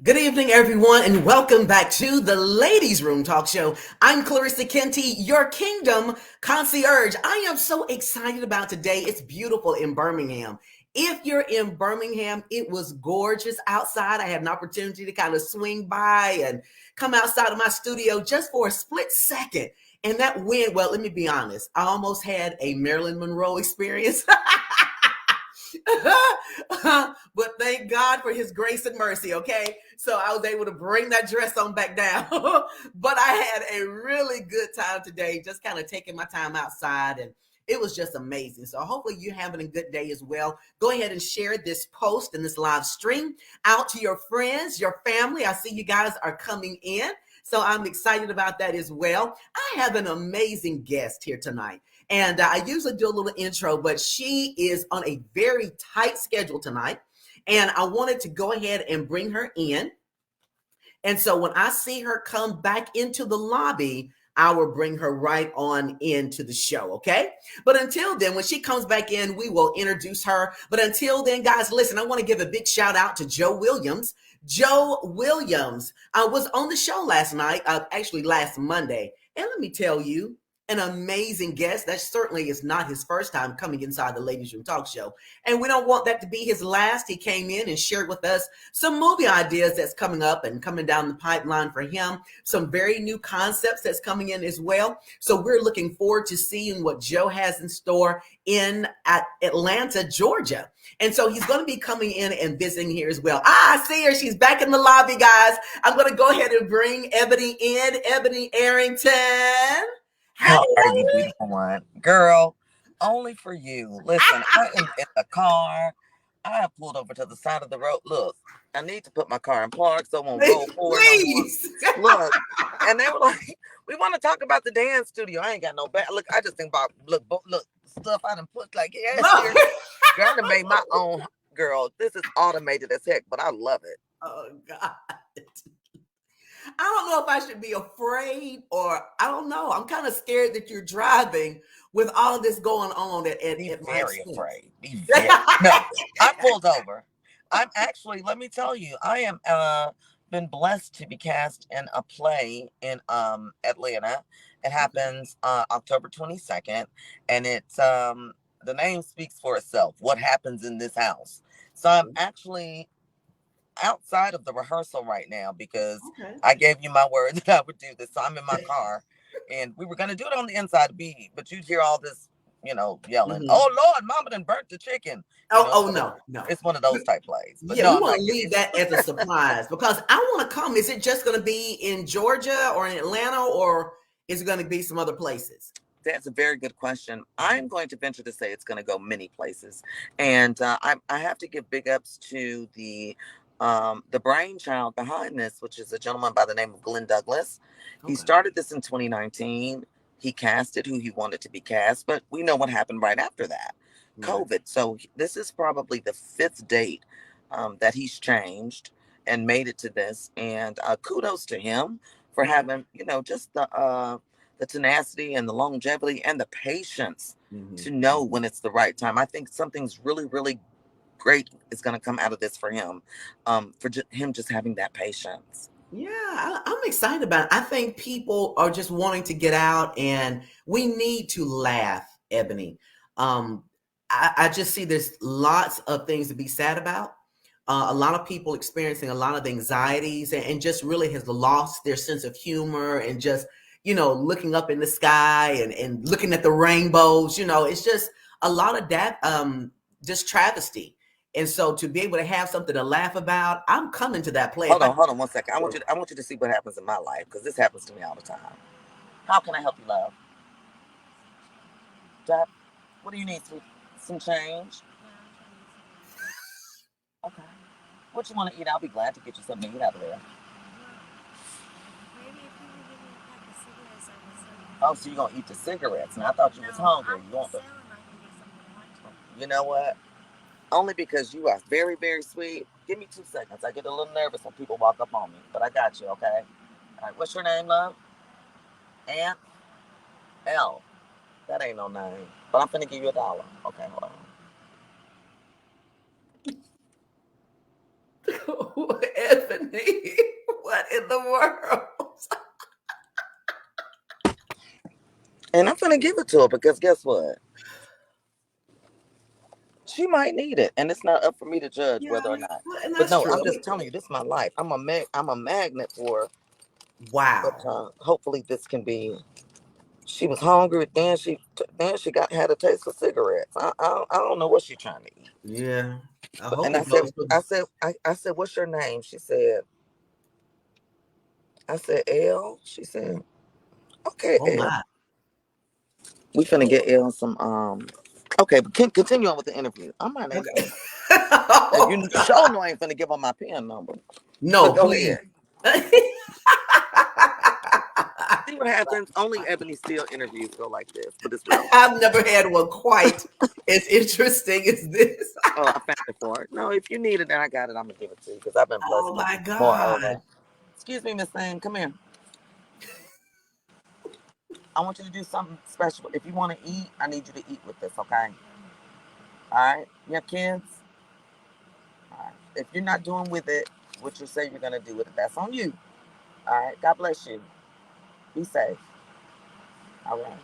Good evening, everyone, and welcome back to the Ladies Room Talk Show. I'm Clarissa Kenty, your Kingdom concierge. I am so excited about today. It's beautiful in Birmingham. If you're in Birmingham, it was gorgeous outside. I had an opportunity to kind of swing by and come outside of my studio just for a split second. And that wind, well, let me be honest, I almost had a Marilyn Monroe experience. But thank God for his grace and mercy, okay? So I was able to bring that dress on back down. But I had a really good time today, just kind of taking my time outside, and it was just amazing. So hopefully you're having a good day as well. Go ahead and share this post and this live stream out to your friends, your family. I see you guys are coming in. So I'm excited about that as well. I have an amazing guest here tonight. And I usually do a little intro, but she is on a very tight schedule tonight. And I wanted to go ahead and bring her in. And so when I see her come back into the lobby, I will bring her right on into the show, okay? But until then, when she comes back in, we will introduce her. But until then, guys, listen, I want to give a big shout out to Joe Williams. Joe Williams was on the show last night, actually last Monday. And let me tell you, an amazing guest. That certainly is not his first time coming inside the Ladies Room Talk Show. And we don't want that to be his last. He came in and shared with us some movie ideas that's coming up and coming down the pipeline for him. Some very new concepts that's coming in as well. So we're looking forward to seeing what Joe has in store in at Atlanta, Georgia. And so he's going to be coming in and visiting here as well. I see her. She's back in the lobby, guys. I'm going to go ahead and bring Ebony in. Ebony Arrington. How are Hello. you, beautiful one? Girl, only for you. Listen, I am in the car. I have pulled over to the side of the road. Look, I need to put my car in park so it won't roll forward no more. Please. Look, and they were like, we want to talk about the dance studio. I ain't got no bad. Look, I just think about, look, stuff I done put like, yes, Look. here. Girl, I done made my own. Girl, this is automated as heck, but I love it. Oh, God. I don't know if I should be afraid or I don't know. I'm kind of scared that you're driving with all of this going on Be at my very expense. afraid. Be very no. I pulled over. I'm actually. Let me tell you, I am been blessed to be cast in a play in Atlanta. It happens October 22nd, and it's the name speaks for itself. What happens in this house? So I'm actually outside of the rehearsal right now because Okay. I gave you my word that I would do this. So I'm in my car, and we were going to do it on the inside B, but you'd hear all this, yelling, Mhm. "Oh Lord, Mama done burnt the chicken." Oh, So no, no. it's one of those type plays. But Yeah, no, we I'm want not to kidding. leave that as a surprise because I want to come. Is it just going to be in Georgia or in Atlanta or is it going to be some other places? That's a very good question. I'm going to venture to say it's going to go many places, and I have to give big ups to the brainchild behind this, which is a gentleman by the name of Glenn Douglas. He Okay. started this in 2019. He casted who he wanted to be cast, but we know what happened right after that, Right. COVID. So this is probably the fifth date that he's changed and made it to this, and kudos to him for Right. having just the tenacity and the longevity and the patience Hmm. to know when it's the right time. I think something's really, really great is going to come out of this for him, him just having that patience. Yeah, I'm excited about it. I think people are just wanting to get out, and we need to laugh, Ebony. Um, I just see there's lots of things to be sad about. A lot of people experiencing a lot of anxieties and just really has lost their sense of humor and just, looking up in the sky and looking at the rainbows. It's just a lot of that, just travesty. And so to be able to have something to laugh about, I'm coming to that play. If I Hold on 1 second. I want you to see what happens in my life because this happens to me all the time. How can I help you, love? Dad, what do you need? Some change? Okay. What you want to eat? I'll be glad to get you something to eat out of there. Oh, so you're gonna eat the cigarettes? Now I thought you was hungry. You want the? You know what? Only because you are very, very sweet. Give me 2 seconds. I get a little nervous when people walk up on me, but I got you, okay? All right, what's your name, love? Aunt L. That ain't no name, but I'm finna give you $1. Okay, hold on. Evan Ebony. What in the world? And I'm gonna give it to her because guess what? She might need it, and it's not up for me to judge Yeah, whether or not. and But that's no, true. I'm just telling you, this is my life. I'm a magnet for her. But Wow. hopefully, this can be. She was hungry. Then she had a taste for cigarettes. I don't know what she's trying to eat. Yeah. I But hope and I it said goes for I the. said I said, what's your name? She said. I said L. She said, okay, Oh L. my. We finna get L some Okay, but continue on with the interview. I'm not even Okay. finna. Oh, You God. sure know I ain't finna give her my pen number. No, But go please. ahead. See what happens. Only Ebony Steele interviews go like this, but it's real. I've never had one quite as interesting as this. Oh, I found it for her. No, if you need it, then I got it. I'm gonna give it to you because I've been Oh blessed with my more. God. Excuse me, Miss Thing. Come here. I want you to do something special. If you want to eat, I need you to eat with this, okay? All right. You have kids. All right. If you're not doing with it what you say you're gonna do with it, that's on you. All right. God bless you. Be safe. All right.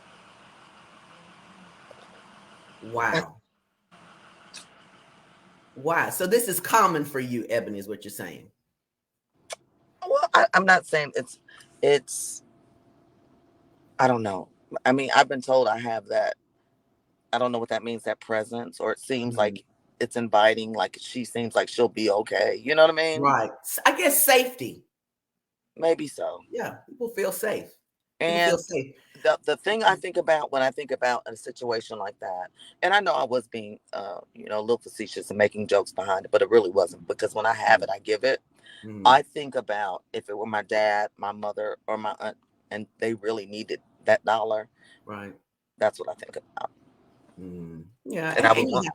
Wow. Wow. So this is common for you, Ebony, is what you're saying. Well, I'm not saying it's. I don't know. I mean, I've been told I have that. I don't know what that means. That presence, or it seems Mhm. like it's inviting. Like she seems like she'll be okay. You know what I mean? Right. I guess safety. Maybe so. Yeah. People feel safe. People feel And safe. the thing I think about when I think about a situation like that, and I know I was being, a little facetious and making jokes behind it, but it really wasn't because when I have it, I give it. Mm-hmm. I think about if it were my dad, my mother, or my aunt, and they really needed that dollar. Right. That's what I think about. Yeah, And I would want.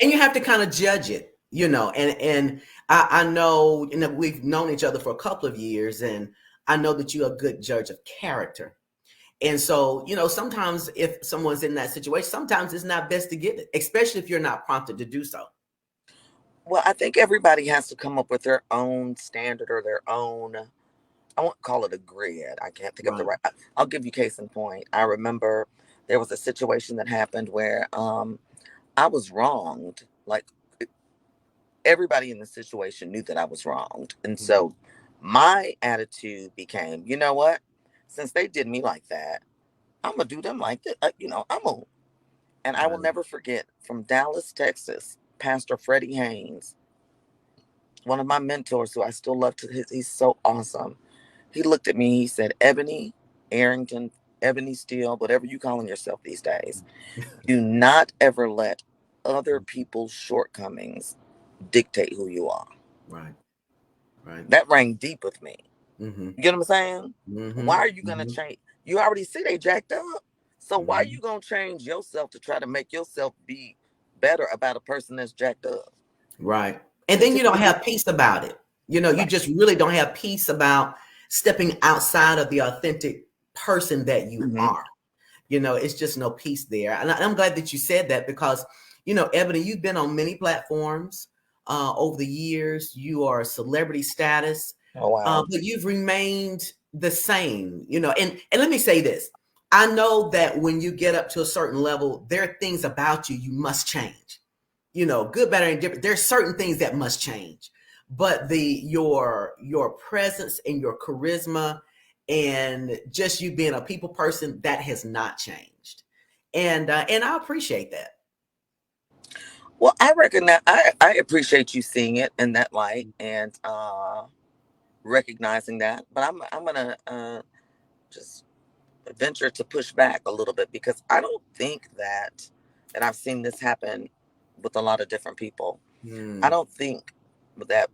and you have to kind of judge it, and I know, we've known each other for a couple of years, and I know that you're a good judge of character. And so, sometimes if someone's in that situation, sometimes it's not best to give it, especially if you're not prompted to do so. Well, I think everybody has to come up with their own standard or their own. I won't call it a grid. I can't think of the Right. right. I'll give you case in point. I remember there was a situation that happened where I was wronged. Like everybody in the situation knew that I was wronged. And Mhm. so my attitude became, you know what? Since they did me like that, I'm going to do them like that. I'm going to. And I will Right. never forget from Dallas, Texas, Pastor Freddie Haynes, one of my mentors who I still love he's so awesome. He looked at me, he said, Ebony, Arrington, Ebony Steele, whatever you calling yourself these days, do not ever let other people's shortcomings dictate who you are. Right. Right. That rang deep with me. Mm-hmm. You get what I'm saying? Why Mm-hmm. are you gonna Mm-hmm. change? You already see they jacked up. So why are Mm-hmm. you gonna change yourself to try to make yourself be better about a person that's jacked up? Right. And then you Continue don't to be have peace about it. You right. just really don't have peace about stepping outside of the authentic person that you Mm-hmm. are. It's just no peace there. And I'm glad that you said that because, Ebony, you've been on many platforms over the years. You are celebrity status, Oh wow. but you've remained the same, and let me say this. I know that when you get up to a certain level, there are things about you must change, good, better, and different. There's certain things that must change, but your presence and your charisma and just you being a people person, that has not changed, and I appreciate that. Well, I recognize I appreciate you seeing it in that light and recognizing that. But I'm gonna just venture to push back a little bit because I don't think that, and I've seen this happen with a lot of different people. I Mm, don't think that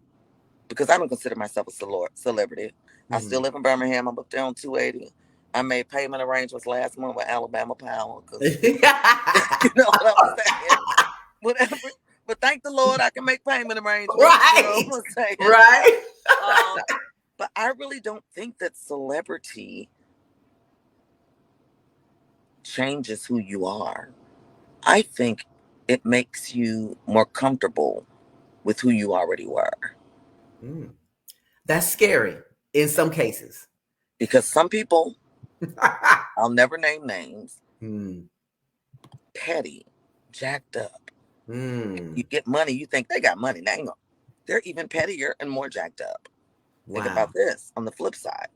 because I don't consider myself a celebrity. I still mhm. live in Birmingham. I'm up there on 280. I made payment arrangements last month with Alabama Power because you know what I'm saying. Whatever. But thank the Lord, I can make payment arrangements. You know Right, what I'm saying. right. Um, but I really don't think that celebrity changes who you are. I think it makes you more comfortable with who you already were. Mm. That's scary in some cases. Because some people, I'll never name names, petty, jacked up. You get money, you think they got money. Now, they're even pettier and more jacked up. Wow. Think about this on the flip side.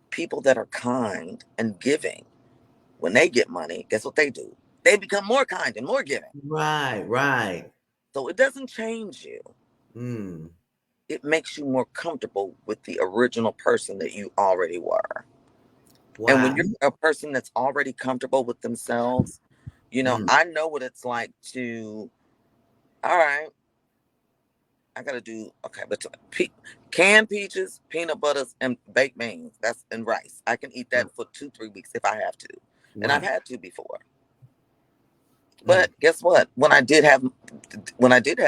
People that are kind and giving, when they get money, guess what they do? They become more kind and more giving. Right. So it doesn't change you. It makes you more comfortable with the original person that you already were. Wow. And when you're a person that's already comfortable with themselves, I know what it's like to, all right, I got to do, okay, but canned peaches, peanut butters, and baked beans, and rice. I can eat that for 2-3 weeks if I have to. And I've had to before. But guess what? When I did have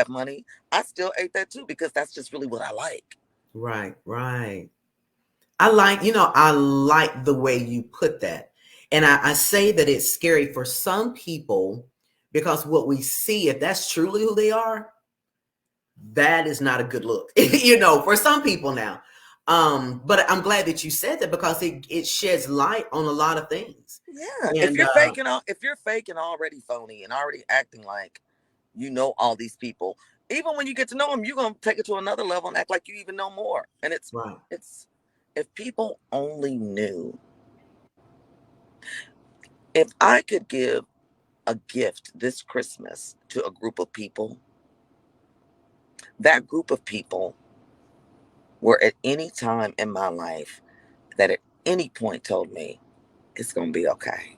money, I still ate that too, because that's just really what I like. Right. I like the way you put that. And I say that it's scary for some people because what we see, if that's truly who they are, that is not a good look, for some people now. But I'm glad that you said that, because it sheds light on a lot of things. Yeah. And, if you're faking already phony and already acting like all these people, even when you get to know them, you're going to take it to another level and act like you even know more. And it's if people only knew. If I could give a gift this Christmas to a group of people, that group of people were at any time in my life that at any point told me it's going to be okay.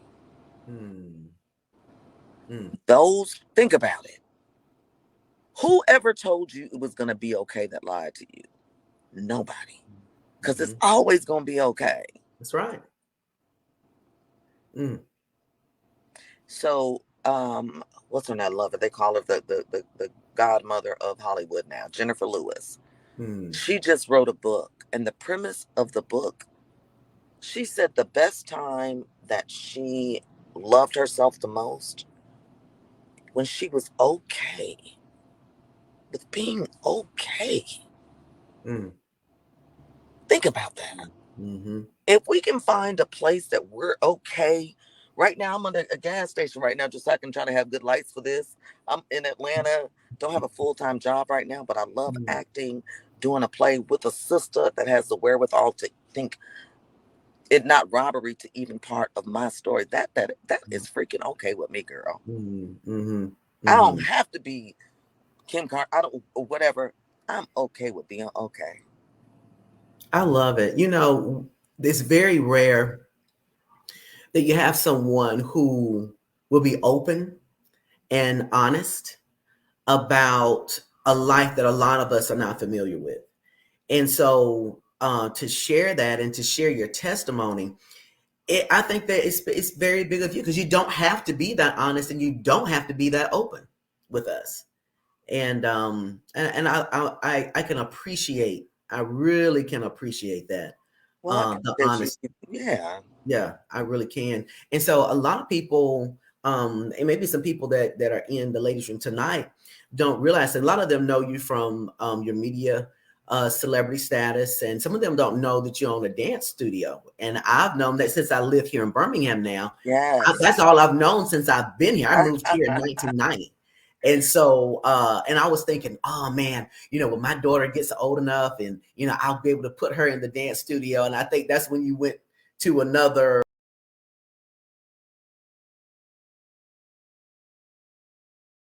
Those, think about it. Whoever told you it was going to be okay that lied to you? Nobody. Because it's always going to be okay. That's right. So, what's her name? I love it. They call her the godmother of Hollywood now, Jennifer Lewis. She just wrote a book, and the premise of the book, she said the best time that she loved herself the most, when she was okay with being okay. Think about that. If we can find a place that we're okay. Right now, I'm at a gas station right now, just so I can try to have good lights for this. I'm in Atlanta, don't have a full-time job right now, but I love acting, doing a play with a sister that has the wherewithal to think it not robbery to even part of my story. That is freaking okay with me, girl. I don't have to be Kim Carr. I don't, whatever. I'm okay with being okay. I love it. It's very rare that you have someone who will be open and honest about a life that a lot of us are not familiar with. And so to share that and to share your testimony, I think that it's very big of you, because you don't have to be that honest and you don't have to be that open with us. And I can appreciate, I really can appreciate that. The honesty. Yeah, I really can. And so a lot of people, and maybe some people that are in the ladies' room tonight don't realize that a lot of them know you from your media celebrity status, and some of them don't know that you own a dance studio. And I've known that since I live here in Birmingham now. That's all I've known since I've been here. I moved here in 1990. And so, and I was thinking, oh man, when my daughter gets old enough and, I'll be able to put her in the dance studio. And I think that's when you went to another